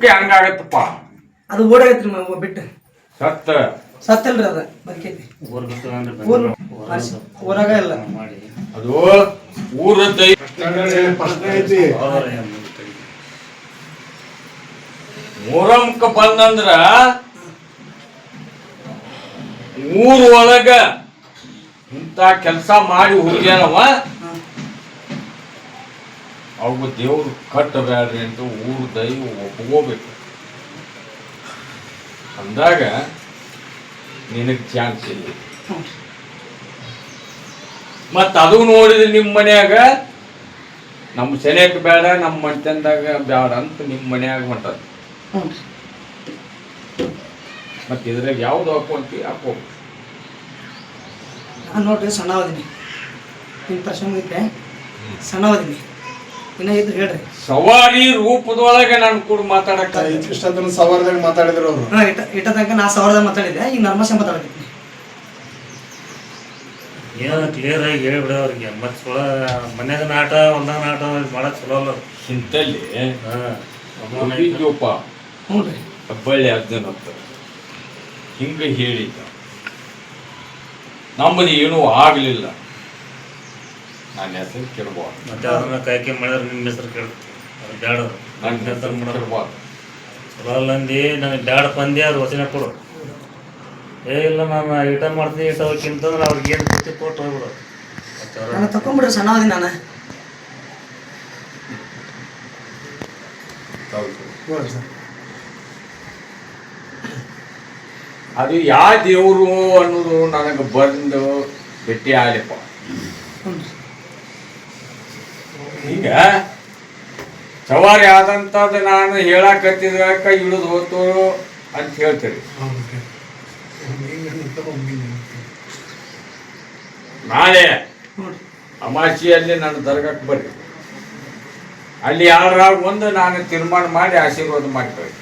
ಅದಕ್ಕೆ ಹಂಗಾಗತ್ತಪ್ಪ. ಅದು ಓಡಾಗತ್ರಿ ಬಿಟ್ಟು ಸತ್ತಲ್ರಿ ಅದ ಬದುಕೈತಿ ಊರಾಗ ಇಲ್ಲ ಅದು ಊರದ ಮೊಹರಂಕ ಬಂದಂದ್ರ ಊರ್ ಒಳಗ ಇಂತ ಕೆಲಸ ಮಾಡಿ ಹೋಗ್ಯಾನವ ಅವು ದೇವ್ರು ಕಟ್ಟಬೇಡ್ರಿ ಅಂತ ಊರು ದೈವ ಒಪ್ಕೋಬೇಕು ಅಂದಾಗ ನಿನಗೆ ಚಾನ್ಸ್ ಇಲ್ಲ. ಮತ್ತ ಅದು ನೋಡಿದ್ರೆ ನಿಮ್ಮ ಮನ್ಯಾಗ ನಮ್ಮ ಸೆನೆಕ್ ಬೇಡ ನಮ್ಮ ಮಣ್ತಂದಾಗ ಬೇಡ ಅಂತ ನಿಮ್ಮ ಮನ್ಯಾಗ ಹೊಂಟದ. ಮತ್ತೆ ಇದ್ರಾಗ ಯಾವ್ದು ಹಾಕೊಂತಿ ಹಾಕೋ. ನಾನು ನೋಡ್ರಿ ಸಣ್ಣವದೀನಿ ನಿಮ್ಮ ಪ್ರಶ್ನೆ ಇದ್ದೆ ಸಣ್ಣವದೀನಿ ಇನ್ನ ಇದ್ರೆ ಹೇಳ್ರಿ. ಸವಾರಿ ರೂಪದೊಳಗೆ ನಾನು ಕೂಡ ಮಾತಾಡಕ ಇಷ್ಟೊಂದು ಸವಾರದಾಗ ಮಾತಾಡಿದ್ರು ಅವರು. ಇಟ್ಟ ತನಕ ನಾ ಸವಾರದಾಗ ಮಾತಾಡಿದ್ದೆ ಈಗ ನರ್ಮಸೆ ಮಾತಾಡಕತ್ತೀನಿ. ಏನೋ ಕ್ಲಿಯರ್ ಆಗಿ ಹೇಳ್ಬಿಡ ಅವ್ರಿಗೆ. ಮತ್ತೆ ಸೊಳ ಮನ್ಯಾಗ ನಾಟ ಹೊಲ್ದಾಗ ನಾಟ ಮಾಡಕ್ ಚಲೋ ಅಲ್ಲ ಇಂತಲ್ಲಿ ಜೋಪ ಹಬ್ಬಳ್ಳಿ ಅರ್ಜುನ್ ಅಂತ ಹಿಂಗ ಹೇಳಿದ್ದ. ನಮ್ಮದು ಏನೂ ಆಗ್ಲಿಲ್ಲ. ನನ್ನ ಹೆಸರು ಕೇಳ್ಬಾರ್ದು. ಮತ್ತೆ ಅದನ್ನ ಕಾಯ್ಕೆ ಮಾಡಿದ್ರೆ ನಿಮ್ಮ ಹೆಸರು ಕೇಳ್ತು ಅದು ಬ್ಯಾಡ. ನನ್ನ ಹೆಸರು ಕೇಳ್ಬಾರ್ದು. ಚಲೋ ಅಲ್ಲ ಅಂದು ನನಗೆ ಬ್ಯಾಡ ಪಂದ್ಯ ಅದು ವಚನ ಕೊಡು. ಇಲ್ಲ ನಾನು ರಿಟರ್ನ್ ಮಾಡ್ತೀನಿ ಇಟ್ಟೋಕ್ಕಿಂತಂದ್ರೆ ಅವ್ರಿಗೆ ಏನು ಬುತ್ತಿ ಕೊಟ್ಟು ಹೋಗ್ಬಿಡು. ನಾನು ತಕೊಂಡ್ಬಿಡ್ರಿ ಸಣ್ಣವದೀನಿ ನಾನು. ಅದು ಯಾವ ದೇವರು ಅನ್ನೋದು ನನಗೆ ಬಂದು ಭೇಟಿ ಆಗಲಿಪ್ಪ. ಈಗ ಸವಾರಿ ಆದಂಥದ್ದು ನಾನು ಹೇಳಕತ್ತಿದಾಗ ಇಳಿದು ಹೋತು ಅಂತ ಹೇಳ್ತೀರಿ. ನಾಳೆ ಅಮಾಸಿಯಲ್ಲಿ ನನ್ನ ದರ್ಗಕ್ಕೆ ಬರ್ರಿ. ಅಲ್ಲಿ ಯಾರ ಒಂದು ನಾನು ತೀರ್ಮಾನ ಮಾಡಿ ಆಶೀರ್ವಾದ ಮಾಡ್ತೇವೆ.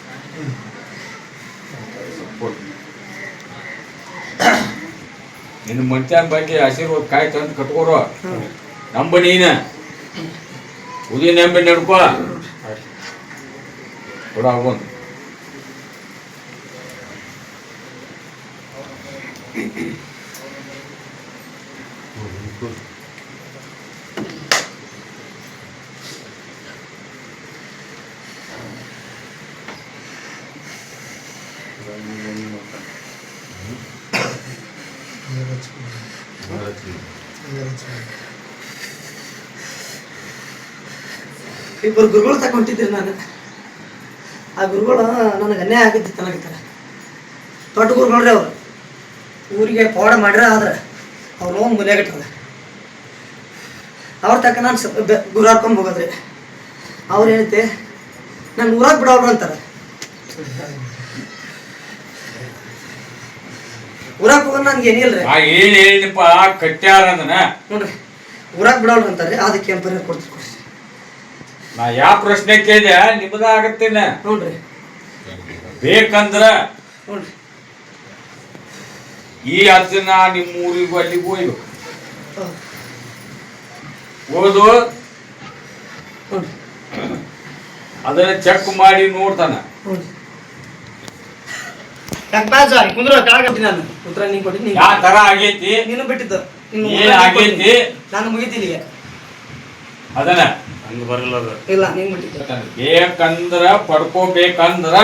ನಿನ್ನ ಮನುಷ್ಯನ ಬಗ್ಗೆ ಆಶೀರ್ವಾದ ಕಾಯ್ತು ಅಂತ ಕಟ್ಕೋರು. ನಂಬ ನೀನ ಉದಿ ನಂಬಿ ನಡ್ಕೋ ಕೊಡ ಆಗೋದು. ಇಬ್ಬರು ಗುರುಗಳು ತಗೊಂಡಿದ್ರಿ ನಾನು. ಆ ಗುರುಗಳು ನನಗೆ ಅನ್ಯಾಯ ಆಗಿದ್ದು ತನಗಿರ್ತಾರೆ. ದೊಡ್ಡ ಗುರುಗಳ್ರಿ ಅವರು. ಊರಿಗೆ ಪವಾಡ ಮಾಡ್ರೆ ಆದ್ರೆ ಅವ್ರು ನೋವು ಮುಲಿಯಾಗಿಟ್ಟದ. ಅವ್ರ ತಕ್ಕ ನಾನು ಗುರು ಹಾರ್ಕೊಂಡು ಹೋಗೋದ್ರಿ. ಅವ್ರು ಏನೈತೆ ನಾನು ಊರಾಗ ಬಿಡೋರು ಅಂತಾರೆ. ಊರಾಗ ಹೋಗೋದು ನನ್ಗೆ ಏನಿಲ್ರಿ. ಏನ್ ಹೇಳಿನಪ್ಪ ಕಟ್ಟ್ಯಾರ ಅದನ್ನ ನೋಡ್ರಿ ಊರಾಗ ಬಿಡೋರು ಅಂತಾರೆ. ಅದಕ್ಕೆ ಏನು ಪರಿಹಾರ ಕೊಡ್ತೀರಿ ಕೊಡ್ರಿ. ನಾ ಯಾವ ಪ್ರಶ್ನೆ ಕೇಳಿದೆ ನಿಮ್ಮದ ಆಗತ್ತೇನ ನೋಡ್ರಿ. ಬೇಕಂದ್ರ ನೋಡ್ರಿ ಈ ಅರ್ಜುನ ನಿಮ್ಮ ಊರಿಗೂ ಅಲ್ಲಿಗೂ ಹೋಗ್ಬೇಕು. ಹೋದು ಅದನ್ನ ಚೆಕ್ ಮಾಡಿ ನೋಡ್ತಾನ. ಯಾವ ತರ ಆಗೈತಿ ನೀನು ಬಿಟ್ಟಿದ್ದು ಏನ್ ಆಗೈತಿ ನಾನು ಮುಗಿತೀನಿ ಅದನ್ನ ಹಂಗ ಬರಲ್ಲ ಅದು. ಇಲ್ಲ ನೀನ್ ಬಿಟ್ಟಿದ್ದು. ಬೇಕಂದ್ರ ಪಡ್ಕೋಬೇಕಂದ್ರ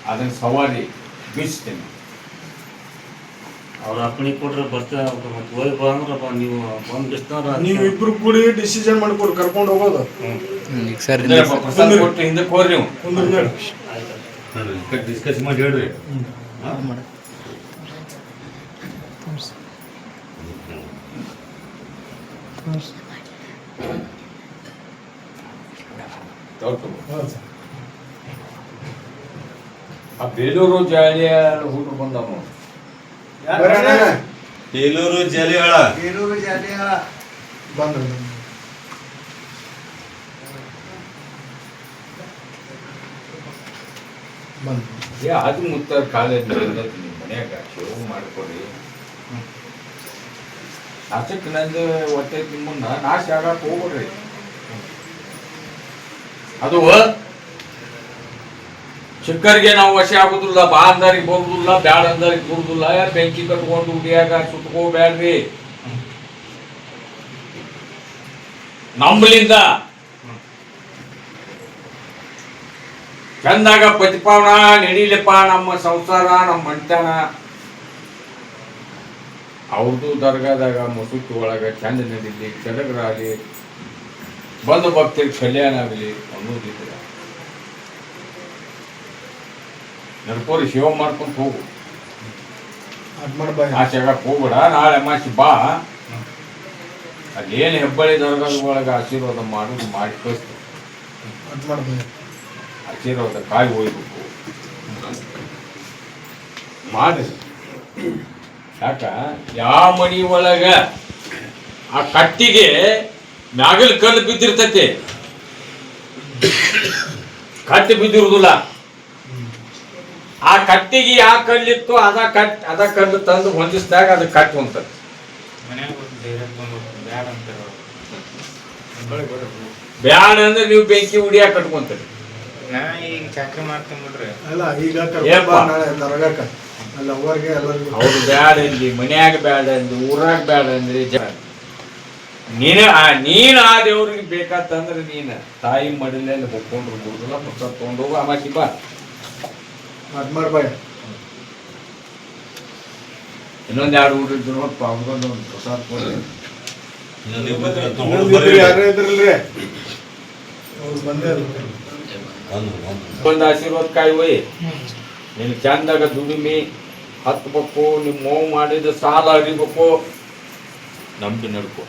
ಅದನ್ನ ಸವಾರಿ ಬೀಸ್ತೀನಿ. ಅವ್ರ ಅಪ್ಪಣಿ ಕೊಟ್ರೆ ಬರ್ತೇವೆ. ಮತ್ತೆ ಹೋಗಿ ಬಂದ್ರ ನೀವು ಬಂದು ಬಿಸ್ತಾರ ನೀವು ಇಬ್ರು ಕೂಡಿ ಡಿಸಿಷನ್ ಮಾಡ್ಕೊಡು ಕರ್ಕೊಂಡು ಹೋಗೋದು. ಪ್ರಸಾದ ಕೊಟ್ಟು ಹಿಂದಕ್ಕೆ ಹೋಗ್ರಿ ನೀವು ಡಿಸ್ಕಸ್ ಮಾಡಿ ಹೇಳ್ರಿ. ಆ ಬೇಲೂರು ಜಾಲಿಯ ಹುಡುಗರು ಬಂದವ. ಬೇಲೂರು ಜಾಲಿಯಾಳ ಬಂದ್ರು ಅದು ಮುತ್ತ ಕಾಲೇಜ್ ನಿಮ್ಮ ಮನ್ಯಾಗ ಶುರು ಮಾಡ್ಕೊಡಿ. ನಾಚಕ್ಕೆ ನಂದು ಹೊಟ್ಟೆ ನಿಮ್ಮನ್ನ ನಾಶ ಆಗಕ್ಕೆ ಹೋಗ್ಬಿಡ್ರಿ. ಅದು ಚಿಕ್ಕರಿಗೆ ನಾವು ವಶ ಆಗುದಿಲ್ಲ, ಬಾ ಅಂದಾರಿಗೆ ಬರುದಿಲ್ಲ, ಬ್ಯಾಡ ಅಂದಾರಿಗೆ ಬರುದಿಲ್ಲ. ಬೆಂಕಿ ಕಟ್ಕೊಂಡು ಉಡಿಯಾಗ ಸುಟ್ಕೋಬ್ಯಾಡ್ರಿ. ನಂಬಲಿಂದ ಚಂದಾಗ ಪ್ರತಿಪಾವನ ನಡೀಲಿಪ್ಪ, ನಮ್ಮ ಸಂಸಾರ, ನಮ್ಮ ಮಣ್ತನ. ಅವ್ರದ್ದು ದರ್ಗಾದಾಗ ಮಸೂತಿ ಒಳಗ ಚಂದ ನಡೀಲಿ, ಚಡಗರಾಗಲಿ, ಬಂಧು ಭಕ್ತರಿಗೆ ಕಲ್ಯಾಣ ಆಗಲಿ ಅನ್ನೋದಿದ್ರೆ ನಡ್ಕೋರಿ, ಶಿವ ಮಾಡ್ಕೊಂಡು ಹೋಗು. ಆ ಜಾಗಕ್ಕೆ ಹೋಗ್ಬೇಡ. ನಾಳೆ ಅಮಾಸಿ ಬಾ, ಅಲ್ಲೇನು ಹೆಬ್ಬಳ್ಳಿ ದರ್ಗಾದ ಒಳಗೆ ಆಶೀರ್ವಾದ ಮಾಡೋದು ಮಾಡಿ ಕಳಿಸ್ತಾರೆ. ಆಶೀರ್ವಾದ ಕಾಯಿ ಹೋಗ್ಬೇಕು ಮಾಡಿ. ಯಾಕ ಯಾವ ಮನಿ ಒಳಗ ಆ ಕಟ್ಟಿಗೆ ಮ್ಯಾಗಲ್ ಕಲ್ಲು ಬಿದ್ದಿರ್ತೈತಿ, ಕಟ್ಟಿ ಬಿದ್ದಿರುದಿಲ್ಲ. ಆ ಕಟ್ಟಿಗೆ ಯಾವ ಕಲ್ಲಿತ್ತು ಅದ ಕಲ್ಲು ತಂದು ಹೊಂದಿಸಿದಾಗ ಅದು ಕಟ್ಟಿ ಹೊಂತದೆ. ಬ್ಯಾಡ ಅಂದ್ರೆ ನೀವು ಬೆಂಕಿ ಉಡಿಯಾಕ ಕಟ್ಕೊಂತೀರಿ. ಅವ್ರು ಬ್ಯಾಡ ಅಂದ್ರಿ, ಮನ್ಯಾಗ ಬ್ಯಾಡ ಅಂದ್ರಿ, ಊರಾಗ ಬ್ಯಾಡ ಅಂದ್ರಿ. ನೀನ್ ಆ ದೇವ್ರಿಗೆ ಬೇಕಾತಂದ್ರೆ ನೀನ್ ತಾಯಿ ಮಡಿಲಲ್ಲಿ ಹೊಕ್ಕೊಂಡ್ರು ಬಿಡುದಿಲ್ಲ. ಪ್ರಸಾದ ತಗೊಂಡೋಗು. ಅಮಾಸಿ ಬಾ. ಇನ್ನೊಂದ್ 2 ಊಟ ಇದ್ದು ನೋಡ್ಪ, ಅವ್ರಿಗೊಂದು ಒಂದು ಪ್ರಸಾದ ಕೊಡ್ರಿ. ಒಂದು ಆಶೀರ್ವಾದ ಕಾಯಿ ಒಯ್. ನೀನು ಚಂದಾಗ ದುಡಿಮೆ ಹತ್ಬೇಕು, ನಿಮ್ಮ ನೋವು ಮಾಡಿದ ಸಾಲ ಅರಿಬೇಕು, ನಂಬಿ ನಡ್ಕೊ.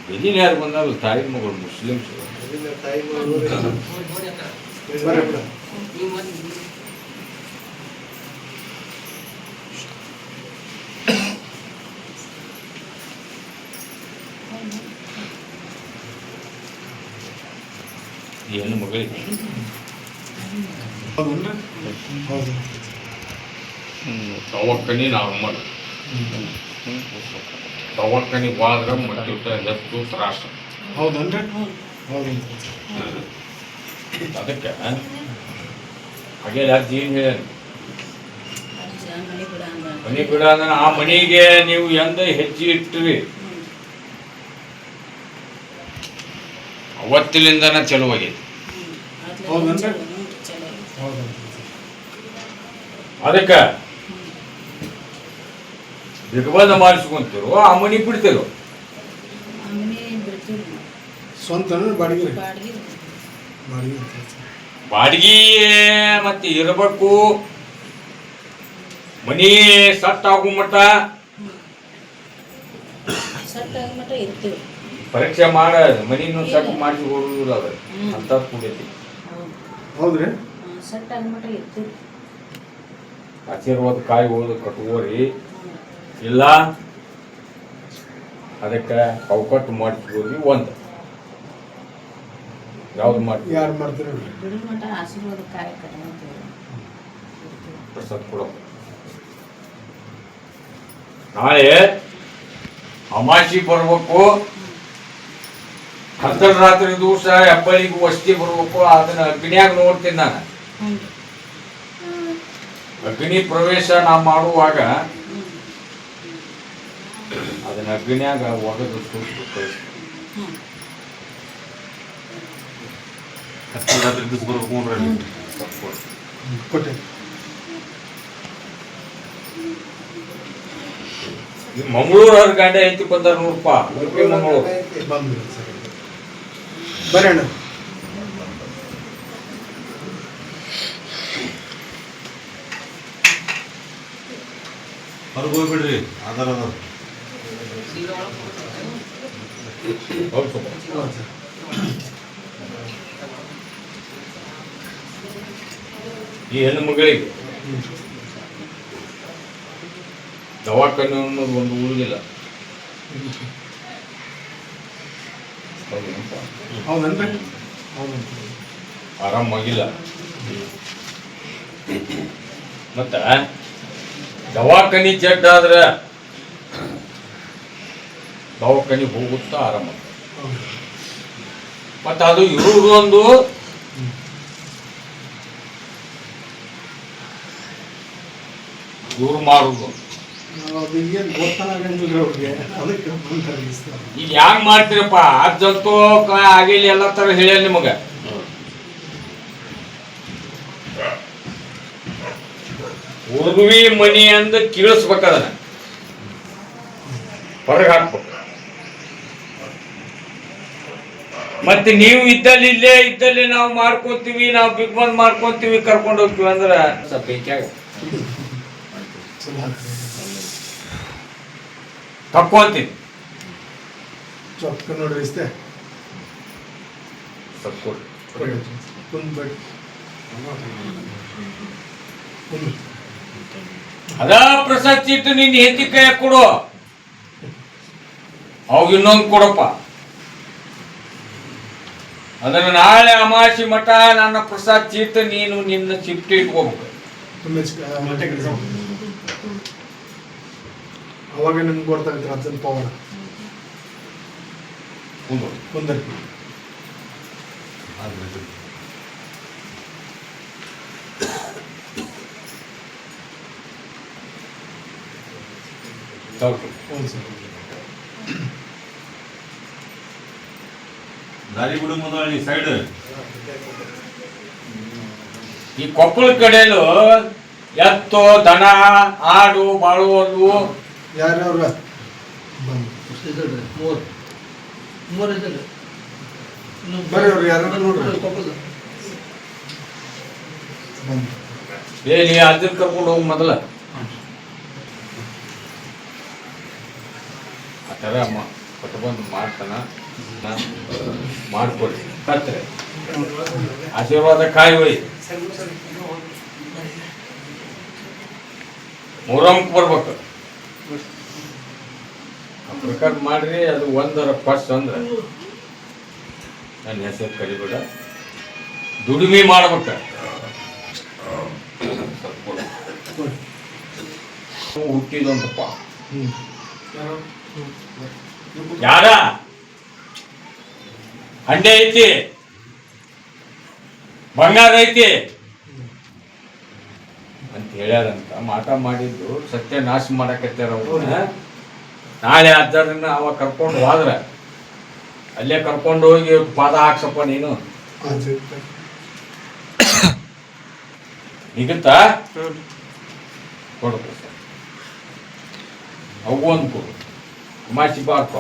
ಬೆದಿನ ಯಾರು ಬಂದಾಗ ತಾಯಿ ಮಗಳು ಮುಸ್ಲಿಮ್ಸ್ ಹೆಣ್ಣು ಮಗಳಿಗೆ ತವಕ್ಕನಿ ನಾರ್ಮಲ್, ತವಕ್ಕನಿ ಬಾದ್ರ ಮತ್ತೆ ಹೆಚ್ಚು ತ್ರಾಸ. ಹೌದನ್ರಿ? ಅದಕ್ಕೆ ಹಾಗೆ ಅಜ್ಜಿ ಏನ್ ಹೇಳ, ಮನೆ ಬಿಡ ಅಂದ್ರೆ ಆ ಮನೆಗೆ ನೀವು ಎಂದ ಹೆಜ್ಜೆ ಇಟ್ಟಿರಿ ಅವತ್ತಿಲಿಂದನ ಚಲೋ ಆಗೈತಿ. ಅದಕ್ಕ ದಿಗ್ಬಂಧ ಮಾಡಿಸ್ಕೊಂತಿರೋ, ಆ ಮನಿ ಬಿಡ್ತಿರೋ. ಸ್ವಂತ ಬಾಡಿಗೆ ಬಾಡಿಗೆ ಮತ್ತೆ ಇರಬೇಕು. ಮನಿ ಸಟ್ ಆಗೋ ಮಟ್ಟ ಪರೀಕ್ಷೆ ಮಾಡ ಮನಿನೂ ಸಟ್ ಮಾಡಿ ಹೋಗುದಿಲ್ಲ ಅದ ಅಂತ ಕೂಡೈತಿ. ಹೌದ್ರಿ? ಆಶೀರ್ವಾದ ಕಾಯಿ ಹೋದ ಕಟ್ಕೋರಿ. ಇಲ್ಲ ಅದಕ್ಕೆ ಅವಕಟ್ಟು ಮಾಡಿಸ್ಕೋರಿ. ಒಂದು ಯಾವ್ದು ಮಾಡ್ತೀವಿ? ಯಾರು ಮಾಡ್ತೀರಿ? ಪ್ರಸಾದ ಕೊಡೋ. ನಾಳೆ ಅಮಾಸಿ ಬರ್ಬೇಕು. ಹತ್ತದ ರಾತ್ರಿ ದಿವಸ ಹೆಬ್ಬಳ್ಳಿಗೆ ವಸ್ತಿ ಬರ್ಬೇಕು. ಅದನ್ನ ಅಗ್ನಿಯಾಗ ನೋಡ್ತೀನಿ ನಾನು. ಅಗ್ನಿ ಪ್ರವೇಶ ನಾ ಮಾಡುವಾಗ ಅದನ್ನ ಅಗ್ನಿಯಾಗ ಒಗದು ಸುಟ್ಟು ಕಳಿಸ್ತೀನಿ. ಕೊಟ್ಟೆ ಮಂಗಳೂರು ಅವ್ರ ಗಂಡ ಐತಿ ಬಂದಾರ ನೋಡಪ್ಪ. ಉಡುಪಿ ಮಂಗಳೂರು ಬರ್ರಿ ಅಣ್ಣ. ಹೊರಗೆ ಹೋಗ್ಬಿಡ್ರಿ. ಆಧಾರ ಈ ಹೆಣ್ಣು ಮಗಳಿಗೆ ದವಾಖಾನೆ ಅನ್ನೋದು ಒಂದು ಉಳಿದಿಲ್ಲ. ಹೌದನ್ರಿ? ಹೌದನ್ರಿ. ಆರಾಮಾಗಿಲ್ಲ. ಮತ್ತ ದವಾಖಾನಿ ಜಡ್ ಆದ್ರೆ ದವಾಖಾನಿ ಹೋಗುತ್ತಾ ಆರಾಮ. ಮತ್ತ ಅದು ಇರುವುದು ಒಂದು ಇವ್ರು ಮಾಡುದು ಏನು ಗೊತ್ತಾಗಂಗಿಲ್ಲ ಅವ್ರಿಗೆ, ಅದಕ್ಕೆ ಬಂತಾರೆ ಇಸ್ತಾರೆ. ಈಗ ಹ್ಯಾಂಗ್ ಮಾಡ್ತೀರಪ್ಪ? ಅದಂತೂ ಆಗಿಲ್ಲ, ಎಲ್ಲ ತರ ಹೇಳ್ಯ ನಿಮಗ. ಉರ್ವಿ ಮನಿ ಅಂದ ಕೀಳಿಸ್ಬೇಕದನ್ನ ಹೊರಗೆ ಹಾಕ್ಬೇಕು. ಮತ್ತೆ ನೀವು ಇದ್ದಲ್ಲಿ ನಾವು ಮಾಡ್ಕೊಂತೀವಿ, ನಾವು ಬಿಗ್ ಬಂದ್ ಮಾಡ್ಕೊಂತೀವಿ, ಕರ್ಕೊಂಡು ಹೋಗ್ತೀವಿ ಅಂದ್ರೆ ಸ್ವಲ್ಪ ಹೆಚ್ಚಾಗ ತಕ್ಕೊಂತೀನಿ. ಚೊಕ್ಕ ನೋಡ್ರಿ ಇಷ್ಟೇ ಸ್ವಲ್ಪ ಕುಂದ್ಬೇಡಿ. ಅದ ಪ್ರಸಾದ್ ಚೀಟ್ ನಿನ್ನ ಹೆಂಡತಿ ಕೈ ಕೊಡು, ಅವಾಗ ಇನ್ನೊಂದು ಕೊಡಪ್ಪ. ಅದನ್ನ ನಾಳೆ ಅಮಾಸಿ ಮಠ ನನ್ನ ಪ್ರಸಾದ್ ಚೀಟ್ ನೀನು ನಿನ್ನ ಚಿಪ್ಟಿ ಇಟ್ಕೋಬೇಕು. ಅವಾಗ ನಿಮ್ಗೆ ಗೊತ್ತಾಗುತ್ತೆ ಅರ್ಜನ್ ಪವರ್. ಕುಂದರಿ ಹ್ಞೂ ಸರ್. ದಾರಿ ಬಿಡು ಮೊದಲು ಸೈಡ್. ಈ ಕೊಪ್ಪಳ ಕಡೆಯಲ್ಲೂ ಎತ್ತು, ದನ, ಆಡು ಬಾಳುವುದು ಯಾರ್ಯಾವ್ರ ಬರ್ರಿ ಅವ್ರು ಯಾರು ನೋಡ್ರಿ ಬಂದು. ನೀ ಅದನ್ನ ಕರ್ಕೊಂಡು ಹೋಗಿ ಮೊದಲ. ಆ ಥರ ಕೊಟ್ಟು ಬಂದು ಮಾಡ್ತಾನ, ಮಾಡ್ಕೊಡಿ. ಕತ್ರೆ ಆಶೀರ್ವಾದ ಕಾಯಿ ಹೋಯ್ ಮೊಹರಂಕ್ಕೆ ಬರ್ಬೇಕು. ಆ ಪ್ರಕಾರ ಮಾಡ್ರಿ. ಅದು ಒಂದರ ಫಸ್ಟ್ ಅಂದ್ರೆ ನನ್ನ ಹೆಸರು ಕರಿಬೇಡ, ದುಡಿಮೆ ಮಾಡ್ಬೇಕ. ಹುಟ್ಟಿದಂತಪ್ಪ ಯಾರ ಹಂಡೆ ಐತಿ, ಬಂಗಾರ ಐತಿ ಅಂತ ಹೇಳ್ಯಾರಂತ ಮಾಟ ಮಾಡಿದ್ದು ಸತ್ಯ ನಾಶ ಮಾಡಕತ್ತಾರ ಅವ್ರು. ನಾಳೆ ಅದನ್ನ ಅವ ಕರ್ಕೊಂಡು ಹೋದ್ರ ಅಲ್ಲೇ ಕರ್ಕೊಂಡು ಹೋಗಿ ಪಾದ ಹಾಕ್ಸಪ್ಪ ನೀನು. ನಿಗತ್ತಾ ಕೊಡ್ಬೇಕು ಸರ್. ಅವು ಒಂದು ಕೊಡು, ಅಮಾಸಿ ಬಾರಪ್ಪ,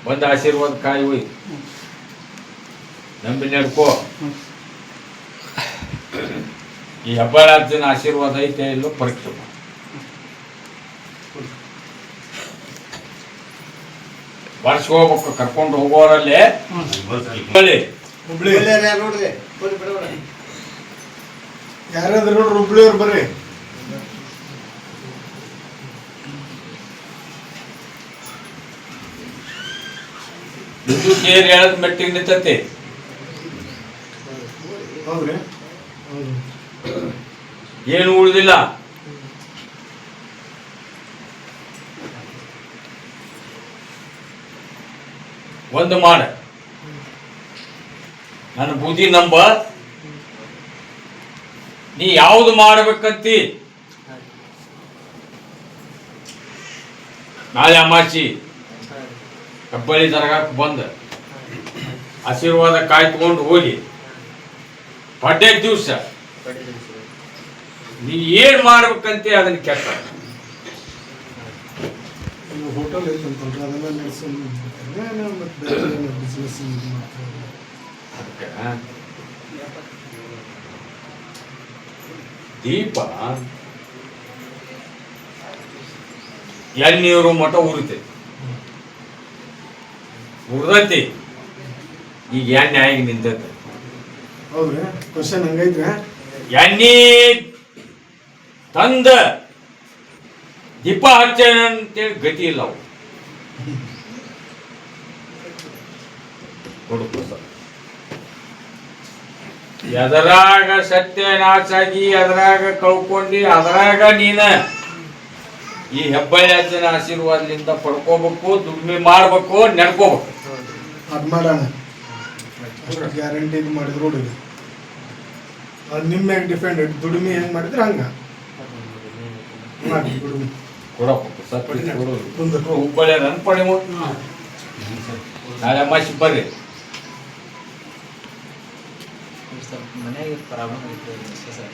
ಒಂದು ಆಶೀರ್ವಾದ ಕಾಯಿ ಹೋಯ್, ನಂಬಿ ನಡ್ಕೋ. ಈ ಹೆಬ್ಬಾಳಾರ್ಜುನ ಆಶೀರ್ವಾದ ಐತೆ ಇಲ್ಲೋ ಪರೀಕ್ಷೆ ಮಾಡು. ವರ್ಷ ಹೋಗ್ಬೇಕು, ಕರ್ಕೊಂಡು ಹೋಗೋರಲ್ಲೇ ಹುಬ್ಳಿ ಯಾರಾದ್ರೂ ನೋಡ್ರಿ, ಹುಬ್ಳಿಯವ್ರು ಬರ್ರಿ. ಇದು ಕೇರ್ ಹೇಳದ್ ಮೆಟ್ಟಿಗೆ ನಿಂತತಿ. ಹೌದ್ರಿ? ಏನು ಉಳಿದಿಲ್ಲ. ಒಂದು ಮಾಡ, ನನ್ನ ಬುದ್ಧಿ ನಂಬ. ನೀ ಯಾವುದು ಮಾಡ್ಬೇಕಂತಿ ನಾಳೆ ಅಮಾಸಿ ಕಬ್ಬಳ್ಳಿ ದರ್ಗಾಕ್ಕೆ ಬಂದ ಆಶೀರ್ವಾದ ಕಾಯಿ ತಗೊಂಡು ಹೋಗಿ ಪಡ್ಡೆ ದಿವಸ ನೀ ಏನ್ ಮಾಡ್ಬೇಕಂತೆ ಅದನ್ನ ಕೆಟ್ಟ ಹೋಟೆಲ್ ಐತಂತಲ್ರಿ, ಅದೆಲ್ಲ ನಡೆಸೋದು ಮತ್ತೆ ಬೇರೆ ಬಿಸ್ನೆಸ್ ಮಾಡ್ತಾರೆ. ಅದಕ್ಕೆ ದೀಪ ಎಣ್ಣೀರು ಮಠ ಉರಿತೈತಿ, ಉರ್ದೈತಿ. ಈಗ ಎಣ್ಣೆ ಆಗಿ ನಿಂತೈತೆ. ಹೌದ್ರಿ? ಕ್ವಶನ್ ಹಂಗೈತ್ರಿ? ಎಣ್ಣೆ ತಂದ ದೀಪ ಹಚ್ಚೋಣ ಅಂತೇಳಿ ಗತಿ ಇಲ್ಲ ಅವು. ಕೊಡು ಪ್ರಸಾದ. ಎದರಾಗ ಸತ್ಯ ನಾಚಾಗಿ ಎದರಾಗ ಕಳ್ಕೊಂಡಿ ಅದ್ರಾಗ ನೀನ ಈ ಹೆಬ್ಬಳ್ಳಿ ಅಜ್ಜನ ಆಶೀರ್ವಾದದಿಂದ ಪಡ್ಕೋಬೇಕು, ದುಡಿಮೆ ಮಾಡ್ಬೇಕು, ನಡ್ಕೋಬೇಕು. ಅದು ಮಾಡೋಣ ಅಷ್ಟು ಗ್ಯಾರಂಟಿ ಇದು ಮಾಡಿದ್ರು ನೋಡಿ. ಅದು ನಿಮ್ಮ ಮ್ಯಾಗ ಡಿಪೆಂಡ್. ದುಡಿಮೆ ಹೆಂಗೆ ಮಾಡಿದ್ರೆ ಹಂಗೆ ಮಾಡಿ ದುಡಿಮೆ ಕೊಡಬೇಕು. ಸತ್ಯ ಕೊಡೋದು ಮುಂದೆ ಹುಬ್ಬಳ್ಳಿ ರನ್ ಪಡಿ ನಾಳೆ ಅಮಾಸಿ ಬರ್ರಿ. ಸ್ವಲ್ಪ ಮನೆಗೆ ಪ್ರಾಬ್ಲಮ್ ಐತೆ ಸರ್.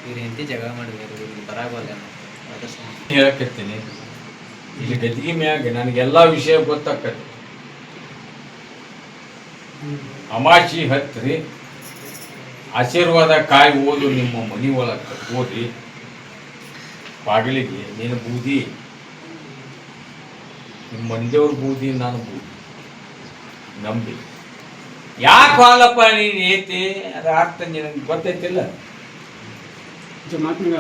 ಇವ್ರು ಎಂತಿ ಜಗಳ ಮಾಡಿದ್ರು, ಇವ್ರಿಗೆ ಬರಾಗಲ್ಲ ಅದ್ರ ಹೇಳಕತ್ತೀನಿ. ಇಲ್ಲಿ ಗದ್ದಿಗೆ ಮ್ಯಾಗ ನನಗೆಲ್ಲ ವಿಷಯ ಗೊತ್ತಾಕತಿ. ಅಮಾಸಿ ಹತ್ರಿ ಆಶೀರ್ವಾದ ಕಾಯಿ ಓದು ನಿಮ್ಮ ಮನಿ ಒಳಗೆ ಓದಿ ಬಾಗಿಲಿಗೆ ನೀನು ಬೂದಿ, ನಿಮ್ಮ ಮಂದಿಯವ್ರ ಬೂದಿ, ನಾನು ಬೂದಿ ನಂಬಿ. ಯಾಕೆ ಹಾಲಪ್ಪ ನೀನು ಏತಿ ಅದ ಅರ್ಥ ನಿನಗೆ ಗೊತ್ತೈತಿಲ್ಲ. ಜಮಾತ್ನಾಗ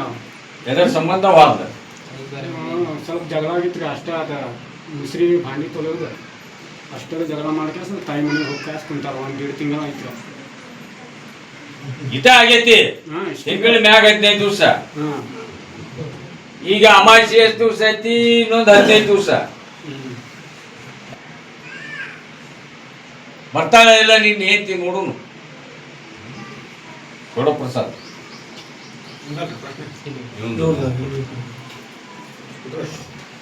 ಎದರ ಸಂಬಂಧವಾದ ಸ್ವಲ್ಪ ಜಗಳ ಆಗಿತ್ತು ಅಷ್ಟೇ. ಅದ ಮುಸ್ರಿ ಭಾಂಡಿ ತೊಳೆಯೋದು ಅಷ್ಟೆಲ್ಲ ಜಗಳ ಮಾಡ್ಕೇಸ ತಾಯಿ ಮನೆಗೆ ಹೋಗಿ ಕಾಸ್ ಕುಂತಾರ. 1.5 ತಿಂಗಳು ಐತ್ರ ಇದ ಆಗೈತಿ. ತಿಂಗಳ ಮ್ಯಾಗ 15 ದಿವಸ. ಈಗ ಅಮಾಸಿ ಎಷ್ಟು ದಿವಸ ಐತಿ? ಇನ್ನೊಂದು 15 ದಿವಸ. ಬರ್ತಾಳ ಇಲ್ಲ ನಿನ್ನ ಏಂತಿ ನೋಡುನು. ಕೊಡೋ ಪ್ರಸಾದ್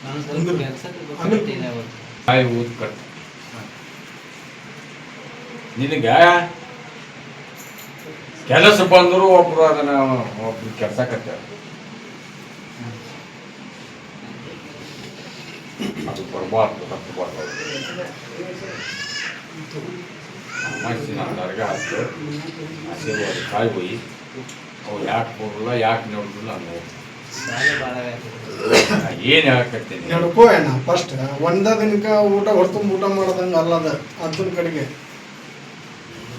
ನಾನು ಸ್ವಲ್ಪ ಕೆಲಸಕ್ಕೆ ಗೊತ್ತಿಲ್ಲ ಅವತ್ತು. ಕಾಯಿ ಊದ್ ಕಟ್. ನಿನಗ ಕೆಲಸ ಬಂದರು ಒಬ್ರು ಅದನ್ನ ಒಬ್ರು ಕೆಲಸ ಕಟ್ಟಾರ. ಅದು ಬರಬಾರ್ದು, ತಪ್ಪಬಾರ್ದು. ಅಮಾಸಿ ನಾನು ದರ್ಗ ಹಾಕ್ತು ಆಶೀರ್ವಾದ ಕಾಯಿ ಹೋಯಿ ಅವು ಯಾಕೆ ಬರಲ್ಲ, ಯಾಕೆ ನೋಡಿಲ್ಲ ಅನ್ನೋ ಶಾಲೆ ಭಾಳ ಆಗೈತೆ. ಏನು ಹೇಳಕತ್ತೀನಿ. ನಡ್ಕೋ ಅಣ್ಣ ಫಸ್ಟ್ ಒಂದ ದಿನಕ್ಕೆ ಊಟ ಹೊರತು ಊಟ ಮಾಡೋದಂಗೆ ಅಲ್ಲದ ಅದ್ರ ಕಡೆಗೆ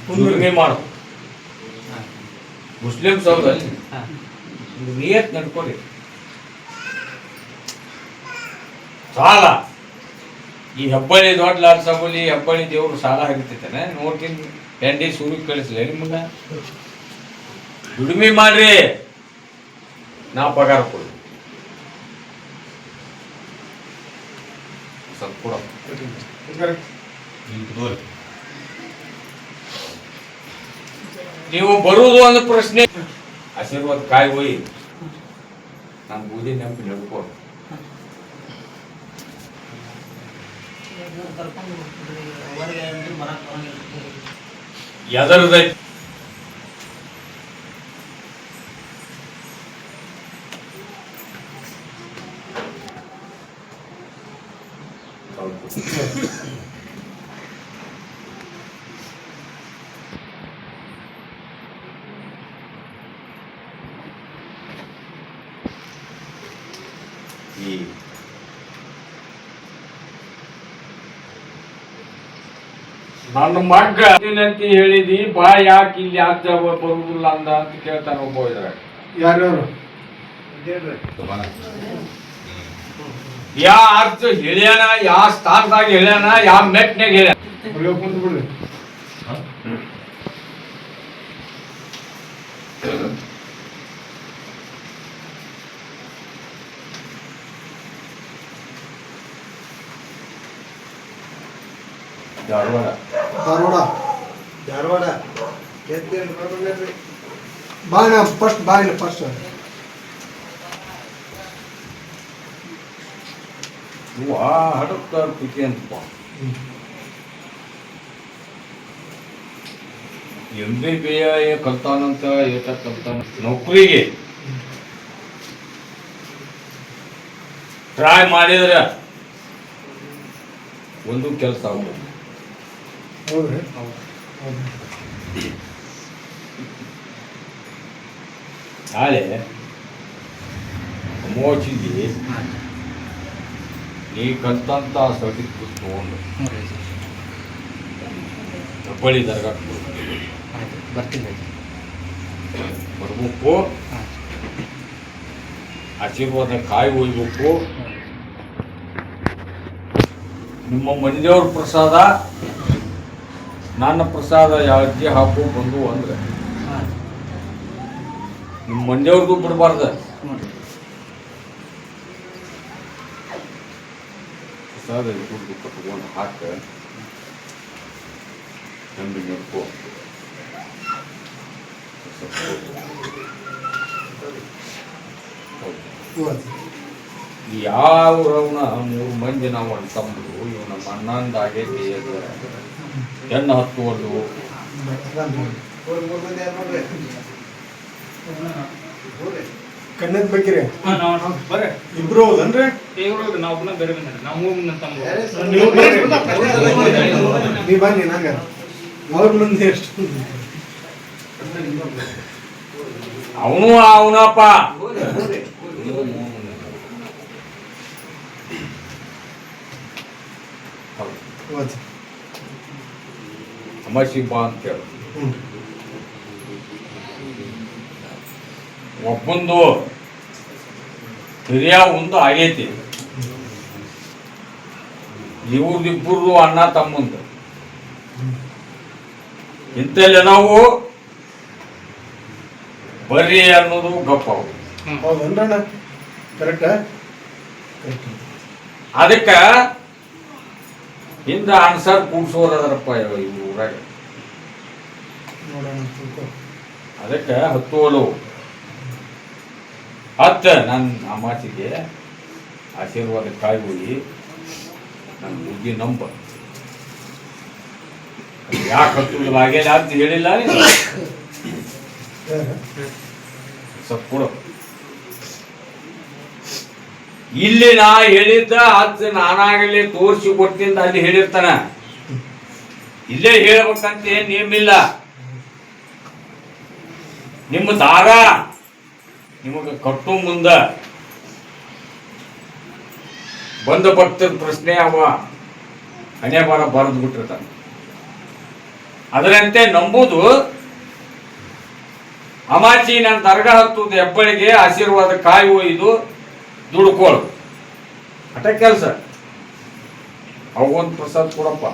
ದುಡಿಮೆ ಮಾಡು. ಮುಸ್ಲಿಮ್ಸ್ ಹೌದಲ್ಲಿ ಹಾಂ ನಿಯತ್ ನಡ್ಕೊರಿ. ಸಾಲ ಈ ಹೆಬ್ಬಳ್ಳಿ ದೊಡ್ಡ ಲಾಡ್ಸಬಲಿ ಹೆಬ್ಬಳ್ಳಿ ದೇವ್ರು ಸಾಲ ಹರಿತೈತಾನೆ ನೋಡ್ತೀನಿ. ಹೆಂಡಿ ಸೂರಿಗೆ ಕಳಿಸ್ಲಿ ನಿಮ್ಗ. ದುಡಿಮೆ ಮಾಡ್ರಿ, ನಾ ಪಗಾರ ಕೊಡಿ. ಸ್ವಲ್ಪ ಕೊಡ. ನೀವು ಬರುವುದು ಒಂದು ಪ್ರಶ್ನೆ. ಆಶೀರ್ವಾದ ಕಾಯಿ ಹೋಯಿ ನಮ್ಮ ಬೂದಿ ನೆನಪು ನಡ್ಕೊ. ಎದರದ ಈ ನನ್ನ ಮಗ್ಗ ಅಂತ ಹೇಳಿದಿ ಬಾ, ಯಾಕೆ ಇಲ್ಲಿ ಯಾಕೆ ಬರುದಿಲ್ಲ ಅಂದ ಅಂತ ಕೇಳ್ತಾನೆ ಒಬ್ಬ. ಇದ್ರಾಗ ಯಾರ್ಯಾರು ಯಾ ಅರ್ಥ ಹೇಳ್ಯಾನ, ಯಾವ ಸ್ಥಾನದಾಗ ಹೇಳ್ಯಾನ, ಯಾವ ಮೆಟ್ನಾಗ ಹೇಳ್ಯಾನ. ಕುಂತು ಬಿಡ್ರಿ. ಧಾರವಾಡ ಧಾರವಾಡ ಬಾಯ್ನ ಫಸ್ಟ್ ಬಾಯ್ನ ಫಸ್ಟ್ ಇವ ಹಡಕ್ಕ ಪಿಕೆ ಅಂತಪ್ಪ. MBBA ಕಲ್ತಾನಂತ ಏಟ ಕಲ್ತಾನ. ನೌಕರಿಗೆ ಟ್ರೈ ಮಾಡಿದ್ರೆ ಒಂದು ಕೆಲಸ ಆಗ್ಬೋದು. ಹೌದ್ರಿ ನಾಳೆ ಮೋಚಿಗೆ ನೀ ಕಲ್ತಂತ ಸರ್ಟಿಫಿಕೇಟ್ ತಗೊಂಡು ಹೆಬ್ಬಳ್ಳಿ ದರ್ಗಾ ಆಯ್ತು ಬರ್ತೀನಿ. ಬರ್ಬೇಕು. ಆಶೀರ್ವಾದ ಕಾಯಿ ಒಯ್ಬೇಕು. ನಿಮ್ಮ ಮಂದಿಯವ್ರ ಪ್ರಸಾದ ನನ್ನ ಪ್ರಸಾದ ಅಜ್ಜಿ ಹಾಕು ಬಂದು ಅಂದ್ರೆ ನಿಮ್ಮ ಮಂದಿಯವ್ರದ್ದು ಬಿಡಬಾರ್ದ. ಪ್ರಸಾದ ದುಡ್ಡು ಕಟ್ಕೊಂಡು ಹಾಕ ನಂಬಿ ನಡ್ಕೋ. ಯಾವ ರವಣ 3 ಮಂದಿ ನಾವು ಅಂತಂದ್ರು ಇವ್ ನಮ್ಮ ಅಣ್ಣಂದ ಆಗೈತಿ ಹೆಣ್ಣು ಹತ್ತುವುದು ಕಣ್ಣದ್ ಬೇಕಿರಿ ಬರ್ರಿ ಇಬ್ರು ಹೌದನ್ರಿ ನಾವು ಪುನಃ ಬೇರೆ ಬಂದ್ರೆ ನಾವು ನೀವು ನೀ ಬನ್ನಿ ನಂಗ ಅವ್ರ ಮಂದಿ ಎಷ್ಟು ಅವನಪ್ಪ ಅಮಾಸಿ ಬಾ ಅಂತೇಳಿ ಒಬ್ಬಂದು ಹಿರಿಯ ಒಂದು ಆಗೈತಿ, ಇವ್ರದಿಬ್ಬರದು ಅಣ್ಣ ತಮ್ಮಂದು ಇಂತೆಲ್ಲ ನಾವು ಬರ್ರಿ ಅನ್ನೋದು ಗಪ್ಪ. ಹೌದನ್ರಣ್ಣ ಕರೆಕ್ಟಾ? ಅದಕ್ಕ ಹಿಂದ ಆನ್ಸರ್ ಕೂಡ್ಸೋರಪ್ಪ ಇವ್ರ ಊರಾಗ. ನೋಡೋಣ ಅದಕ್ಕೆ ಹತ್ತುವಲು ಹತ್ತ ನನ್ನ ಅಮಾಸಿಗೆ ಆಶೀರ್ವಾದ ಕಾಯಿ ಹೋಗಿ ನನ್ನ ಬುದ್ಧಿ ನಂಬ. ಯಾಕೆ ಹತ್ತುವಲು ಆಗ್ಯಾದ ಅಂತ ಹೇಳಿಲ್ಲ ಸ್ವಲ್ಪ ಕೊಡು. ಇಲ್ಲಿ ನಾ ಹೇಳಿದ್ದ ಅದು ನಾನಾಗಲಿ ತೋರಿಸಿ ಕೊಟ್ಟಿಂದ ಅಲ್ಲಿ ಹೇಳಿರ್ತಾನ. ಇಲ್ಲೇ ಹೇಳ್ಬೇಕಂತ ಏನ್ ನೇಮಿಲ್ಲ. ನಿಮ್ಮ ದಾರ ನಿಮಗ ಕಟ್ಟು ಮುಂದ ಬಂದ ಭಕ್ತರ ಪ್ರಶ್ನೆ ಅವ ಹಣೆ ಬರ ಬರೆದು ಬಿಟ್ಟಿರ್ತಾನೆ. ಅದರಂತೆ ನಂಬುದು ಅಮಾಚಿ ನನ್ನ ದರ್ಗಾ ಹತ್ತುದು ಹೆಬ್ಬಳಿಗೆ ಆಶೀರ್ವಾದ ಕಾಯಿ ಒಯ್ದು ದುಡ್ಕೋಳು ಅಟ ಕೆಲಸ. ಅವೊಂದು ಪ್ರಸಾದ ಕೊಡಪ್ಪ.